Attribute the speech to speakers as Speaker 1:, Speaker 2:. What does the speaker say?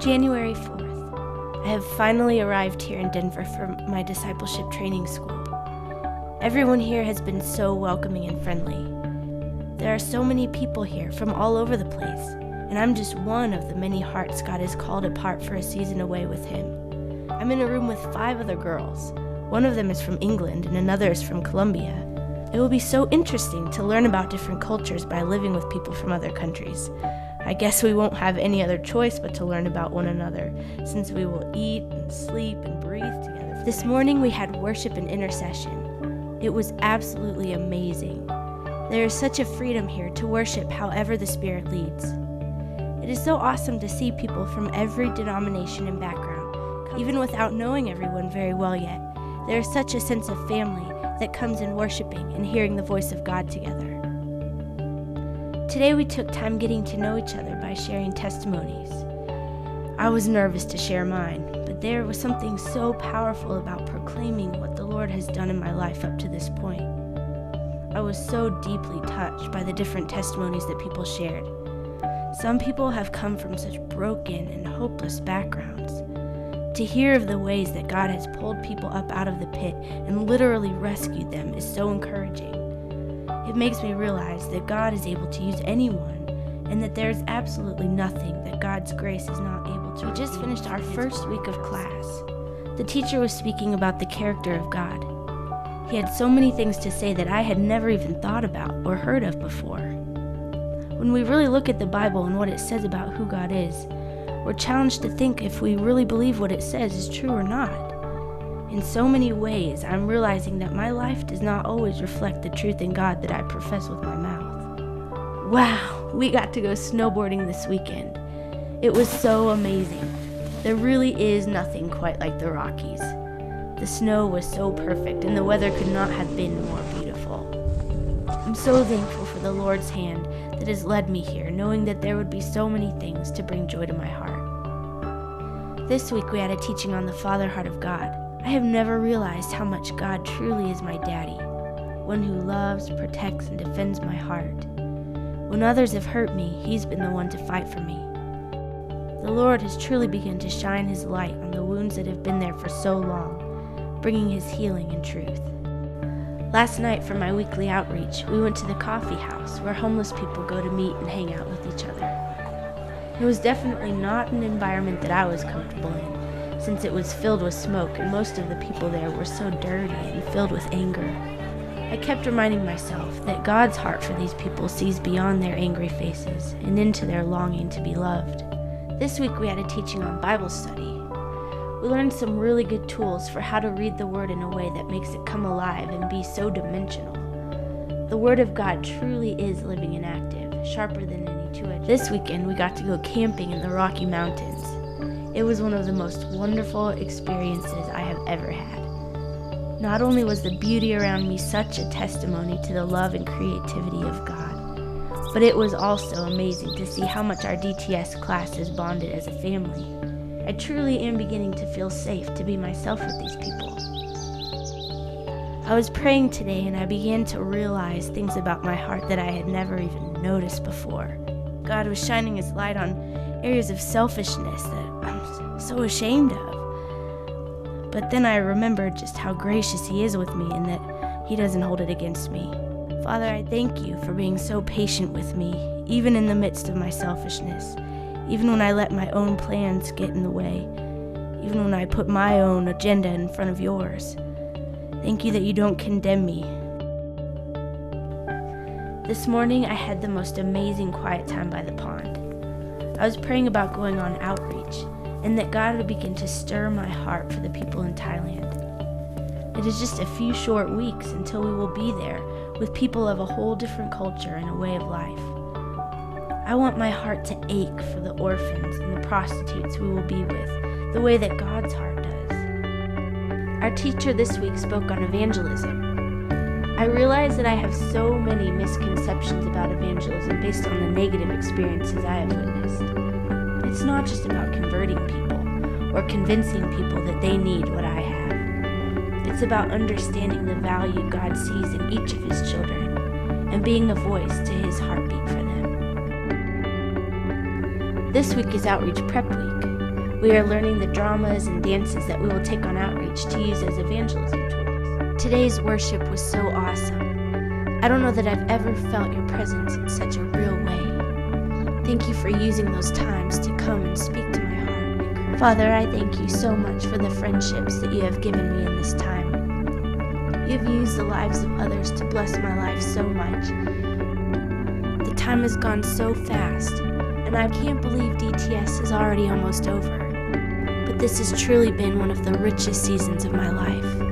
Speaker 1: January 4th. I have finally arrived here in Denver for my discipleship training school. Everyone here has been so welcoming and friendly. There are so many people here from all over the place, and I'm just one of the many hearts God has called apart for a season away with Him. I'm in a room with 5 other girls. One of them is from England and another is from Colombia. It will be so interesting to learn about different cultures by living with people from other countries. I guess we won't have any other choice but to learn about one another, since we will eat and sleep and breathe together. This morning we had worship and intercession. It was absolutely amazing. There is such a freedom here to worship however the Spirit leads. It is so awesome to see people from every denomination and background. Even without knowing everyone very well yet, there is such a sense of family that comes in worshiping and hearing the voice of God together. Today we took time getting to know each other by sharing testimonies. I was nervous to share mine, but there was something so powerful about proclaiming what the Lord has done in my life up to this point. I was so deeply touched by the different testimonies that people shared. Some people have come from such broken and hopeless backgrounds. To hear of the ways that God has pulled people up out of the pit and literally rescued them is so encouraging. It makes me realize that God is able to use anyone, and that there is absolutely nothing that God's grace is not able to. We just finished our first week of class. The teacher was speaking about the character of God. He had so many things to say that I had never even thought about or heard of before. When we really look at the Bible and what it says about who God is, we're challenged to think if we really believe what it says is true or not. In so many ways, I'm realizing that my life does not always reflect the truth in God that I profess with my mouth. Wow, we got to go snowboarding this weekend. It was so amazing. There really is nothing quite like the Rockies. The snow was so perfect and the weather could not have been more beautiful. I'm so thankful for the Lord's hand that has led me here, knowing that there would be so many things to bring joy to my heart. This week we had a teaching on the Father heart of God. I have never realized how much God truly is my daddy, one who loves, protects, and defends my heart. When others have hurt me, He's been the one to fight for me. The Lord has truly begun to shine His light on the wounds that have been there for so long, bringing His healing and truth. Last night for my weekly outreach, we went to the coffee house where homeless people go to meet and hang out with each other. It was definitely not an environment that I was comfortable in, since it was filled with smoke and most of the people there were so dirty and filled with anger. I kept reminding myself that God's heart for these people sees beyond their angry faces and into their longing to be loved. This week we had a teaching on Bible study. We learned some really good tools for how to read the Word in a way that makes it come alive and be so dimensional. The Word of God truly is living and active, sharper than any two-edged. This weekend we got to go camping in the Rocky Mountains. It was one of the most wonderful experiences I have ever had. Not only was the beauty around me such a testimony to the love and creativity of God, but it was also amazing to see how much our DTS class has bonded as a family. I truly am beginning to feel safe to be myself with these people. I was praying today and I began to realize things about my heart that I had never even noticed before. God was shining His light on areas of selfishness that I'm so ashamed of. But then I remembered just how gracious He is with me and that He doesn't hold it against me. Father, I thank You for being so patient with me, even in the midst of my selfishness, even when I let my own plans get in the way, even when I put my own agenda in front of Yours. Thank You that You don't condemn me. This morning I had the most amazing quiet time by the pond. I was praying about going on outreach, and that God would begin to stir my heart for the people in Thailand. It is just a few short weeks until we will be there with people of a whole different culture and a way of life. I want my heart to ache for the orphans and the prostitutes we will be with, the way that God's heart does. Our teacher this week spoke on evangelism. I realize that I have so many misconceptions about evangelism based on the negative experiences I have witnessed. It's not just about converting people or convincing people that they need what I have. It's about understanding the value God sees in each of His children and being a voice to His heartbeat for them. This week is Outreach Prep Week. We are learning the dramas and dances that we will take on outreach to use as evangelism tools. Today's worship was so awesome. I don't know that I've ever felt your presence in such a real way. Thank you for using those times to come and speak to my heart. Father, I thank you so much for the friendships that you have given me in this time. You have used the lives of others to bless my life so much. The time has gone so fast, and I can't believe DTS is already almost over. But this has truly been one of the richest seasons of my life.